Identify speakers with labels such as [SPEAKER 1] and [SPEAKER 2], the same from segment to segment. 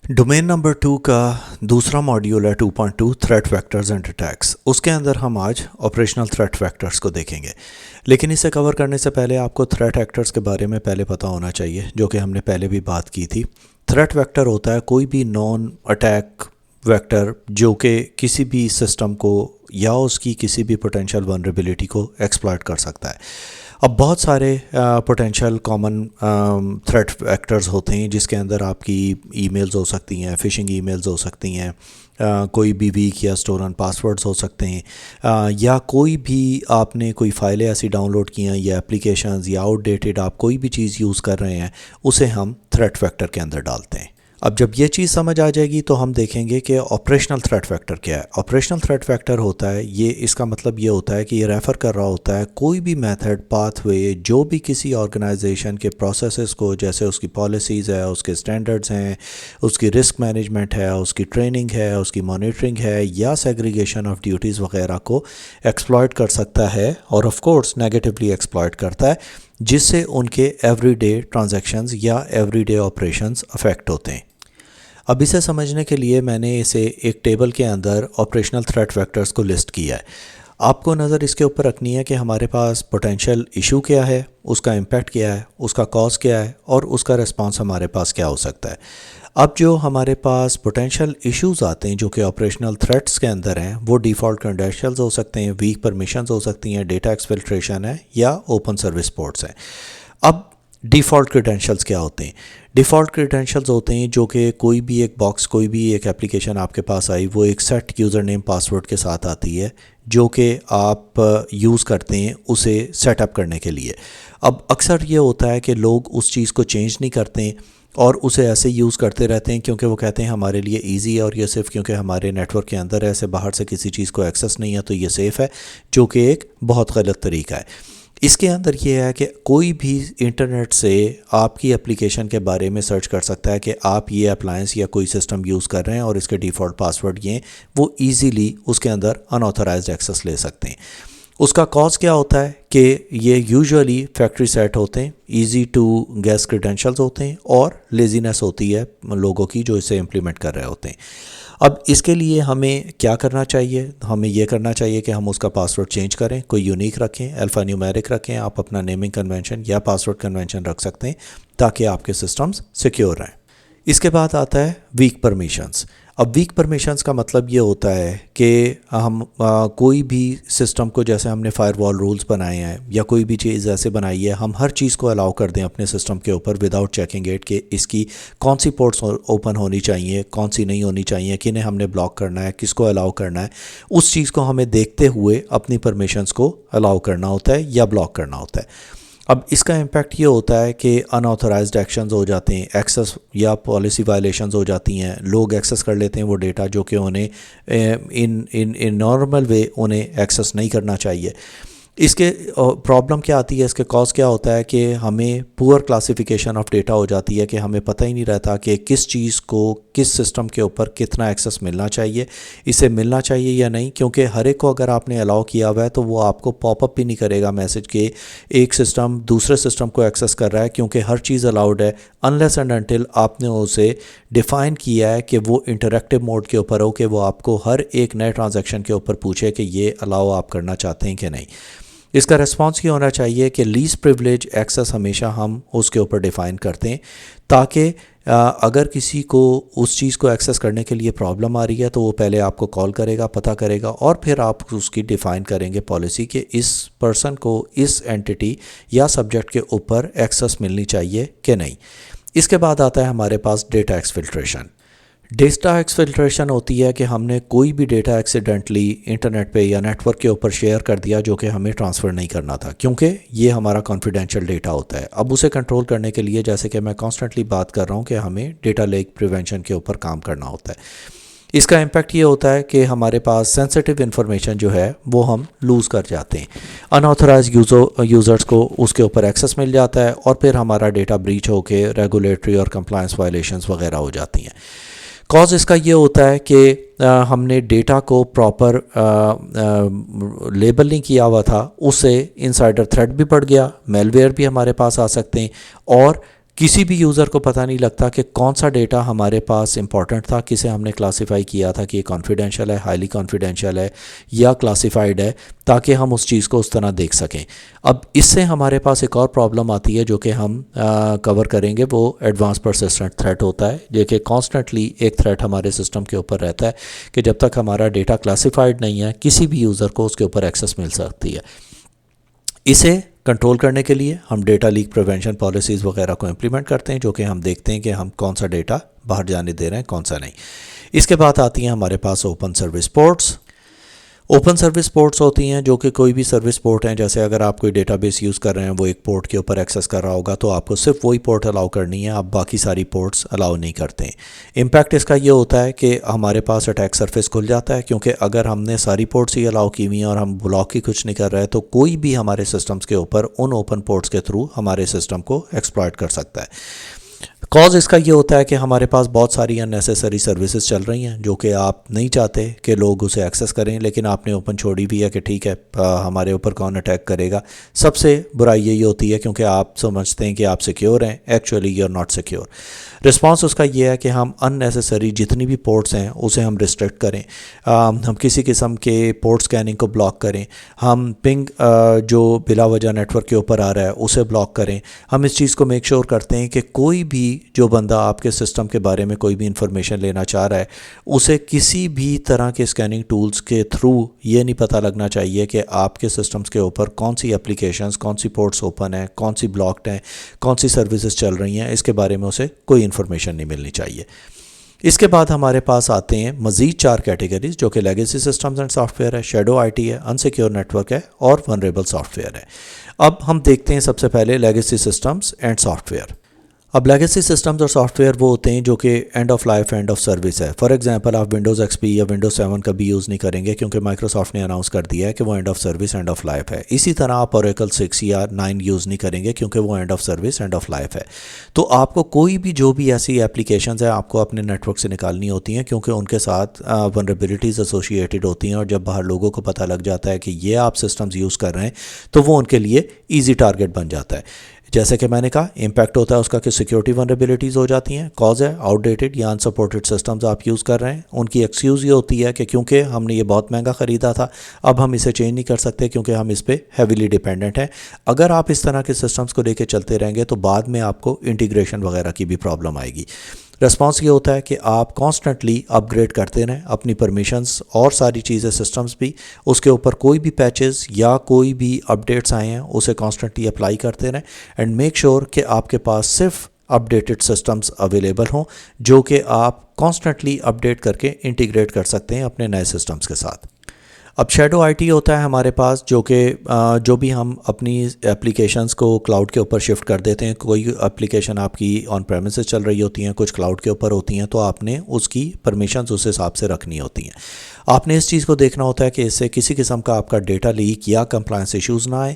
[SPEAKER 1] Domain number 2 का दूसरा module है 2.2 थ्रेट वेक्टर्स एंड अटैक्स। उसके अंदर हम आज ऑपरेशनल थ्रेट वेक्टर्स को देखेंगे, लेकिन इसे कवर करने से पहले आपको थ्रेट एक्टर्स के बारे में पहले पता होना चाहिए, जो कि हमने पहले भी बात की थी। थ्रेट वेक्टर होता है कोई भी नॉन अटैक वेक्टर जो कि किसी भी सिस्टम को या उसकी किसी भी पोटेंशियल वनरेबिलिटी को एक्सप्लॉइट कर सकता है। अब बहुत सारे पोटेंशियल कॉमन थ्रेट वेक्टर्स होते हैं, जिसके अंदर आपकी ईमेल्स हो सकती हैं, फ़िशिंग ईमेल्स हो सकती हैं, कोई भी वीक या स्टोरन पासवर्ड्स हो सकते हैं, या कोई भी आपने कोई फ़ाइलें ऐसी डाउनलोड की हैं या एप्लीकेशंस या आउटडेटेड आप कोई भी चीज़ यूज़ कर रहे हैं, उसे हम थ्रेट वेक्टर के अंदर डालते हैं। अब जब ये चीज़ समझ आ जाएगी तो हम देखेंगे कि ऑपरेशनल थ्रेट वेक्टर क्या है। ऑपरेशनल थ्रेट वेक्टर होता है, ये इसका मतलब ये होता है कि ये रेफ़र कर रहा होता है कोई भी मेथड, पाथवे जो भी किसी ऑर्गेनाइजेशन के प्रोसेसेस को, जैसे उसकी पॉलिसीज़ है, उसके स्टैंडर्ड्स हैं, उसकी रिस्क मैनेजमेंट है, उसकी ट्रेनिंग है, उसकी मॉनिटरिंग है, या सेग्रीगेशन ऑफ ड्यूटीज़ वगैरह को एक्सप्लॉइट कर सकता है, और ऑफ कोर्स नेगेटिवली एक्सप्लॉइट करता है, जिससे उनके एवरीडे ट्रांजैक्शंस या एवरीडे ऑपरेशंस अफेक्ट होते हैं। अब इसे समझने के लिए मैंने इसे एक टेबल के अंदर ऑपरेशनल थ्रेट वेक्टर्स को लिस्ट किया है। आपको नज़र इसके ऊपर रखनी है कि हमारे पास पोटेंशियल इशू क्या है, उसका इम्पैक्ट क्या है, उसका कॉज क्या है, और उसका रिस्पांस हमारे पास क्या हो सकता है। अब जो हमारे पास पोटेंशियल इश्यूज आते हैं जो कि ऑपरेशनल थ्रेट्स के अंदर हैं, वो डिफ़ॉल्ट क्रेडेंशियल्स हो सकते हैं, वीक परमिशंस हो सकती हैं, डेटा एक्सफिल्ट्रेशन है, या ओपन सर्विस पोर्ट्स हैं। अब डिफ़ॉल्ट क्रेडेंशियल्स क्या होते हैं? डिफ़ॉल्ट क्रेडेंशियल्स होते हैं जो कि कोई भी एक बॉक्स, कोई भी एक एप्लीकेशन आपके पास आई, वो एक सेट यूज़र नेम पासवर्ड के साथ आती है, जो कि आप यूज़ करते हैं उसे सेटअप करने के लिए। अब अक्सर ये होता है कि लोग उस चीज़ को चेंज नहीं करते हैं और उसे ऐसे यूज़ करते रहते हैं, क्योंकि वो कहते हैं हमारे लिए इजी है, और ये सिर्फ क्योंकि हमारे नेटवर्क के अंदर है, ऐसे बाहर से किसी चीज़ को एक्सेस नहीं है तो ये सेफ़ है, जो कि एक बहुत गलत तरीका है। इसके अंदर ये है कि कोई भी इंटरनेट से आपकी एप्लीकेशन के बारे में सर्च कर सकता है कि आप ये अप्लायंस या कोई सिस्टम यूज़ कर रहे हैं और इसके डिफ़ॉल्ट पासवर्ड ये, वो ईज़िली उसके अंदर अनऑथराइज्ड एक्सेस ले सकते हैं। उसका कॉज क्या होता है कि ये यूजुअली फैक्ट्री सेट होते हैं, इजी टू गेस क्रेडेंशियल्स होते हैं, और लेजीनेस होती है लोगों की जो इसे इम्प्लीमेंट कर रहे होते हैं। अब इसके लिए हमें क्या करना चाहिए? हमें ये करना चाहिए कि हम उसका पासवर्ड चेंज करें, कोई यूनिक रखें, अल्फ़ा न्यूमेरिक रखें, आप अपना नेमिंग कन्वेंशन या पासवर्ड कन्वेंशन रख सकते हैं ताकि आपके सिस्टम्स सिक्योर रहें। इसके बाद आता है वीक परमिशंस। अब वीक परमिशंस का मतलब ये होता है कि हम कोई भी सिस्टम को, जैसे हमने फायरवॉल रूल्स बनाए हैं या कोई भी चीज़ ऐसे बनाई है, हम हर चीज़ को अलाउ कर दें अपने सिस्टम के ऊपर विदाउट चेकिंग इट कि इसकी कौन सी पोर्ट्स ओपन होनी चाहिए, कौन सी नहीं होनी चाहिए, किन्हें हमने ब्लॉक करना है, किसको अलाउ करना है, उस चीज़ को हमें देखते हुए अपनी परमिशंस को अलाउ करना होता है या ब्लॉक करना होता है। अब इसका इम्पैक्ट ये होता है कि अनऑथराइज्ड एक्शंस हो जाते हैं, एक्सेस या पॉलिसी वायलेशंस हो जाती हैं, लोग एक्सेस कर लेते हैं वो डेटा जो कि उन्हें इन नॉर्मल वे उन्हें एक्सेस नहीं करना चाहिए। इसके प्रॉब्लम क्या आती है, इसके कॉज क्या होता है कि हमें पुअर क्लासिफिकेशन ऑफ डेटा हो जाती है कि हमें पता ही नहीं रहता कि किस चीज़ को किस सिस्टम के ऊपर कितना एक्सेस मिलना चाहिए, इसे मिलना चाहिए या नहीं, क्योंकि हर एक को अगर आपने अलाउ किया हुआ है तो वो आपको पॉपअप भी नहीं करेगा मैसेज के एक सिस्टम दूसरे सिस्टम को एक्सेस कर रहा है, क्योंकि हर चीज़ अलाउड है अनलेस एंड अनटिल आपने उसे डिफ़ाइन किया है कि वो इंटरैक्टिव मोड के ऊपर हो, कि वो आपको हर एक नए ट्रांजैक्शन के ऊपर पूछे कि ये अलाउ आप करना चाहते हैं कि नहीं। इसका रिस्पांस ये होना चाहिए कि लीस्ट प्रिविलेज एक्सेस हमेशा हम उसके ऊपर डिफ़ाइन करते हैं, ताकि अगर किसी को उस चीज़ को एक्सेस करने के लिए प्रॉब्लम आ रही है तो वो पहले आपको कॉल करेगा, पता करेगा, और फिर आप उसकी डिफ़ाइन करेंगे पॉलिसी कि इस पर्सन को इस एंटिटी या सब्जेक्ट के ऊपर एक्सेस मिलनी चाहिए कि नहीं। इसके बाद आता है हमारे पास डेटा एक्सफिल्ट्रेशन। डेटा एक्सफिल्ट्रेशन होती है कि हमने कोई भी डेटा एक्सीडेंटली इंटरनेट पे या नेटवर्क के ऊपर शेयर कर दिया जो कि हमें ट्रांसफ़र नहीं करना था, क्योंकि ये हमारा कॉन्फिडेंशियल डेटा होता है। अब उसे कंट्रोल करने के लिए, जैसे कि मैं कॉन्स्टेंटली बात कर रहा हूँ, कि हमें डेटा लीक प्रिवेंशन के ऊपर काम करना होता है। इसका इम्पैक्ट ये होता है कि हमारे पास सेंसिटिव इन्फॉर्मेशन जो है वो हम लूज़ कर जाते हैं, अनऑथराइज यूज़र्स को उसके ऊपर एक्सेस मिल जाता है, और फिर हमारा डेटा ब्रीच होके रेगुलेटरी और कंप्लायंस वायलेशंस वगैरह हो जाती हैं। कॉज इसका ये होता है कि हमने डेटा को प्रॉपर लेबल नहीं किया हुआ था, उससे इनसाइडर थ्रेट भी बढ़ गया, मेलवेयर भी हमारे पास आ सकते हैं, और किसी भी यूज़र को पता नहीं लगता कि कौन सा डेटा हमारे पास इंपॉर्टेंट था, किसे हमने क्लासिफाई किया था कि ये कॉन्फिडेंशियल है, हाईली कॉन्फिडेंशियल है या क्लासिफाइड है, ताकि हम उस चीज़ को उस तरह देख सकें। अब इससे हमारे पास एक और प्रॉब्लम आती है जो कि हम कवर करेंगे, वो एडवांस परसिस्टेंट थ्रेट होता है, जो कि कॉन्स्टेंटली एक थ्रेट हमारे सिस्टम के ऊपर रहता है कि जब तक हमारा डेटा क्लासिफाइड नहीं है किसी भी यूज़र को उसके ऊपर एक्सेस मिल सकती है। इसे कंट्रोल करने के लिए हम डेटा लीक प्रिवेंशन पॉलिसीज़ वगैरह को इम्प्लीमेंट करते हैं, जो कि हम देखते हैं कि हम कौन सा डेटा बाहर जाने दे रहे हैं, कौन सा नहीं। इसके बाद आती हैं हमारे पास open service ports. Open service ports होती हैं जो कि कोई भी सर्विस पोर्ट हैं, जैसे अगर आप कोई डेटाबेस यूज़ कर रहे हैं, वो एक पोर्ट के ऊपर एक्सेस कर रहा होगा तो आपको सिर्फ वही पोर्ट अलाउ करनी है, आप बाकी सारी पोर्ट्स अलाउ नहीं करते। इम्पैक्ट इसका ये होता है कि हमारे पास अटैक सरफेस खुल जाता है, क्योंकि अगर हमने सारी पोर्ट्स ही अलाउ की हुई हैं और हम ब्लॉक ही कुछ नहीं कर रहे हैं तो कोई भी हमारे सिस्टम्स के ऊपर उन ओपन पोर्ट्स के थ्रू हमारे सिस्टम को एक्सप्लॉइट कर सकता है। कॉज इसका ये होता है कि हमारे पास बहुत सारी अननेसेसरी सर्विसेज चल रही हैं जो कि आप नहीं चाहते कि लोग उसे एक्सेस करें, लेकिन आपने ओपन छोड़ी भी है कि ठीक है हमारे ऊपर कौन अटैक करेगा। सबसे बुराई यही होती है क्योंकि आप समझते हैं कि आप सिक्योर हैं, actually you are not secure. Response उसका ये है कि हम अननेसेसरी जितनी भी पोर्ट्स हैं उसे हम रिस्ट्रिक्ट करें, हम किसी किस्म के पोर्ट स्कैनिंग को ब्लॉक करें, हम पिंग जो बिला वजह नेटवर्क के ऊपर आ रहा है उसे ब्लॉक करें। हम इस चीज़ को मेक श्योर करते हैं कि कोई भी जो बंदा आपके सिस्टम के बारे में कोई भी इंफॉर्मेशन लेना चाह रहा है उसे किसी भी तरह के स्कैनिंग टूल्स के थ्रू ये नहीं पता लगना चाहिए कि आपके सिस्टम्स के ऊपर कौन सी एप्लीकेशंस, कौन सी पोर्ट्स ओपन हैं, कौन सी ब्लॉक्ड हैं, कौन सी सर्विसेज चल रही हैं, इसके बारे में उसे कोई इन्फॉर्मेशन नहीं मिलनी चाहिए। इसके बाद हमारे पास आते हैं मज़ीद 4 कैटेगरीज जो कि लेगेसी सिस्टम्स एंड सॉफ्टवेयर है, शैडो आईटी है, अनसिक्योर नेटवर्क है और वनरेबल सॉफ्टवेयर है। अब हम देखते हैं सबसे पहले लेगेसी सिस्टम्स एंड सॉफ्टवेयर। अब लेगेसी सिस्टम्स और सॉफ्टवेयर वो होते हैं जो कि end of life, end of service है। फॉर एग्जांपल आप विंडोज़ एक्सपी या विंडोज़ 7 का भी यूज़ नहीं करेंगे क्योंकि माइक्रोसॉफ्ट ने अनाउंस कर दिया है कि वो end of service, end of life है। इसी तरह आप ओरेकल 6 या 9 यूज़ नहीं करेंगे क्योंकि वो end of service, end of life है। तो आपको कोई भी जो भी ऐसी एप्लीकेशंस है आपको अपने नेटवर्क से निकालनी होती हैं क्योंकि उनके साथ वनरेबिलिटीज़ एसोसिएटेड होती हैं, और जब बाहर लोगों को पता लग जाता है कि ये आप सिस्टम्स यूज़ कर रहे हैं तो वो उनके लिए ईजी टारगेट बन जाता है। जैसे कि मैंने कहा, इम्पैक्ट होता है उसका कि सिक्योरिटी वनरेबिलिटीज़ हो जाती हैं। कॉज है आउटडेटेड या अनसपोर्टेड सिस्टम्स आप यूज़ कर रहे हैं। उनकी एक्सक्यूज़ ये होती है कि क्योंकि हमने ये बहुत महंगा ख़रीदा था, अब हम इसे चेंज नहीं कर सकते क्योंकि हम इस पर हैवीली डिपेंडेंट हैं। अगर आप इस तरह के सिस्टम्स को लेकर चलते रहेंगे तो बाद में आपको इंटीग्रेशन वगैरह की भी प्रॉब्लम आएगी। रिस्पांस ये होता है कि आप कॉन्स्टेंटली अपग्रेड करते रहें अपनी परमिशंस और सारी चीज़ें, सिस्टम्स भी, उसके ऊपर कोई भी पैचेस या कोई भी अपडेट्स आए हैं उसे कॉन्स्टेंटली अप्लाई करते रहें एंड मेक श्योर कि आपके पास सिर्फ अपडेटेड सिस्टम्स अवेलेबल हों जो कि आप कॉन्स्टेंटली अपडेट करके इंटीग्रेट कर सकते हैं अपने नए सिस्टम्स के साथ। अब शैडो आईटी होता है हमारे पास जो कि जो भी हम अपनी एप्लीकेशंस को क्लाउड के ऊपर शिफ्ट कर देते हैं। कोई एप्लीकेशन आपकी ऑन प्रेमिसेस चल रही होती हैं, कुछ क्लाउड के ऊपर होती हैं, तो आपने उसकी परमिशंस उस हिसाब से रखनी होती हैं। आपने इस चीज़ को देखना होता है कि इससे किसी किस्म का आपका डेटा लीक या कंप्लायंस इश्यूज़ ना आए।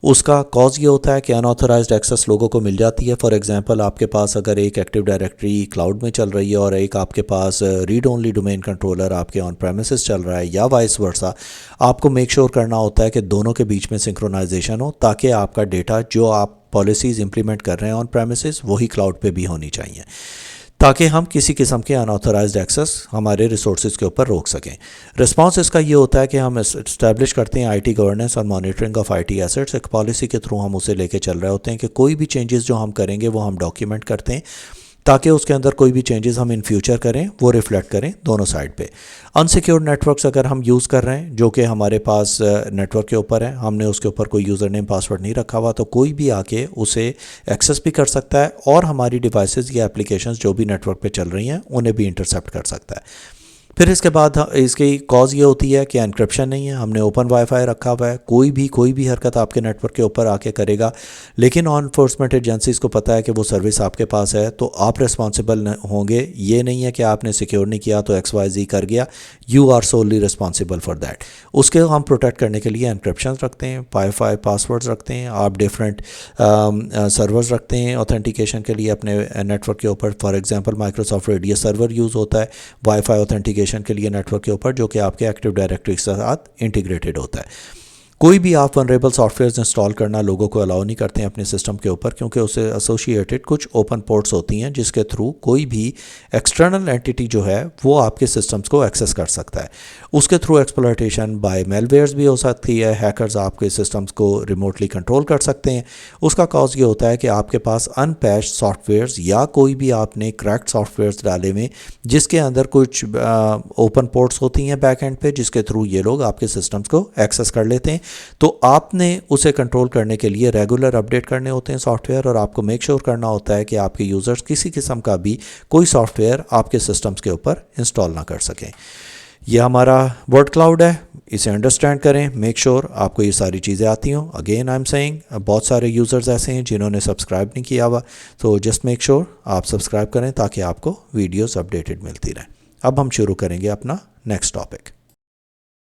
[SPEAKER 1] उसका कॉज ये होता है कि अनऑथराइज्ड एक्सेस लोगों को मिल जाती है। फॉर एग्जांपल आपके पास अगर एक एक्टिव डायरेक्टरी क्लाउड में चल रही है और एक आपके पास रीड ओनली डोमेन कंट्रोलर आपके ऑन प्रेमिसेस चल रहा है या वाइस वर्सा, आपको मेक श्योर करना होता है कि दोनों के बीच में सिंक्रोनाइजेशन हो ताकि आपका डेटा जो आप पॉलिसीज़ इंप्लीमेंट कर रहे हैं ऑन प्रेमिसेस वही क्लाउड पे भी होनी चाहिए, ताकि हम किसी किस्म के अनऑथराइज्ड एक्सेस हमारे रिसोर्सेज के ऊपर रोक सकें। रिस्पांस इसका ये होता है कि हम इस्टेब्लिश करते हैं आईटी गवर्नेंस और मॉनिटरिंग ऑफ आईटी एसेट्स। एक पॉलिसी के थ्रू हम उसे लेके चल रहे होते हैं कि कोई भी चेंजेस जो हम करेंगे वो हम डॉक्यूमेंट करते हैं ताकि उसके अंदर कोई भी चेंजेस हम इन फ्यूचर करें वो रिफ्लेक्ट करें दोनों साइड पे। अनसिक्योर्ड नेटवर्क्स अगर हम यूज़ कर रहे हैं जो कि हमारे पास नेटवर्क के ऊपर है, हमने उसके ऊपर कोई यूज़र नेम पासवर्ड नहीं रखा हुआ, तो कोई भी आके उसे एक्सेस भी कर सकता है और हमारी डिवाइसेस या एप्लीकेशंस जो भी नेटवर्क पे चल रही हैं उन्हें भी इंटरसेप्ट कर सकता है। फिर इसके बाद इसकी कॉज ये होती है कि एनक्रिप्शन नहीं है, हमने ओपन वाईफाई रखा हुआ है, कोई भी हरकत आपके नेटवर्क के ऊपर आके करेगा, लेकिन लॉ एनफोर्समेंट एजेंसीज़ को पता है कि वो सर्विस आपके पास है तो आप रिस्पॉन्सिबल होंगे। ये नहीं है कि आपने सिक्योर नहीं किया तो XYZ कर गया, you are solely responsible for that. उसके हम प्रोटेक्ट करने के लिए एनक्रिप्शन रखते हैं, वाईफाई पासवर्ड्स रखते हैं, आप डिफरेंट सर्वर्स रखते हैं ऑथेंटिकेशन के लिए अपने नेटवर्क के ऊपर। For example Microsoft radius server use होता है वाईफाई ऑथेंटिकेशन के लिए नेटवर्क के ऊपर, जो कि आपके एक्टिव डायरेक्टरी के साथ इंटीग्रेटेड होता है। कोई भी आप वनरेबल सॉफ्टवेयर इंस्टॉल करना लोगों को अलाउ नहीं करते हैं अपने सिस्टम के ऊपर, क्योंकि उससे एसोसिएटेड कुछ ओपन पोर्ट्स होती हैं जिसके थ्रू कोई भी एक्सटर्नल एंटिटी जो है वो आपके सिस्टम्स को एक्सेस कर सकता है। उसके थ्रू एक्सप्लॉयटेशन बाय मेलवेयर्स भी हो सकती है, हैकर्स आपके सिस्टम्स को रिमोटली कंट्रोल कर सकते हैं। उसका कॉज ये होता है कि आपके पास अनपैच्ड सॉफ्टवेयर्स या कोई भी आपने क्रैक्ड सॉफ्टवेयर्स डाले हुए जिसके अंदर कुछ ओपन पोर्ट्स होती हैं बैक एंड पे, जिसके थ्रू ये लोग आपके सिस्टम्स को एक्सेस कर लेते हैं। तो आपने उसे कंट्रोल करने के लिए रेगुलर अपडेट करने होते हैं सॉफ्टवेयर, और आपको मेक श्योर करना होता है कि आपके यूज़र्स किसी किस्म का भी कोई सॉफ्टवेयर आपके सिस्टम्स के ऊपर इंस्टॉल ना कर सकें। यह हमारा वर्ड क्लाउड है, इसे अंडरस्टैंड करें, मेक श्योर आपको ये सारी चीज़ें आती हों। अगेन आई एम सेइंग बहुत सारे यूज़र्स ऐसे हैं जिन्होंने सब्सक्राइब नहीं किया हुआ, तो जस्ट मेक श्योर आप सब्सक्राइब करें ताकि आपको वीडियोस अपडेटेड मिलती रहें। अब हम शुरू करेंगे अपना नेक्स्ट टॉपिक।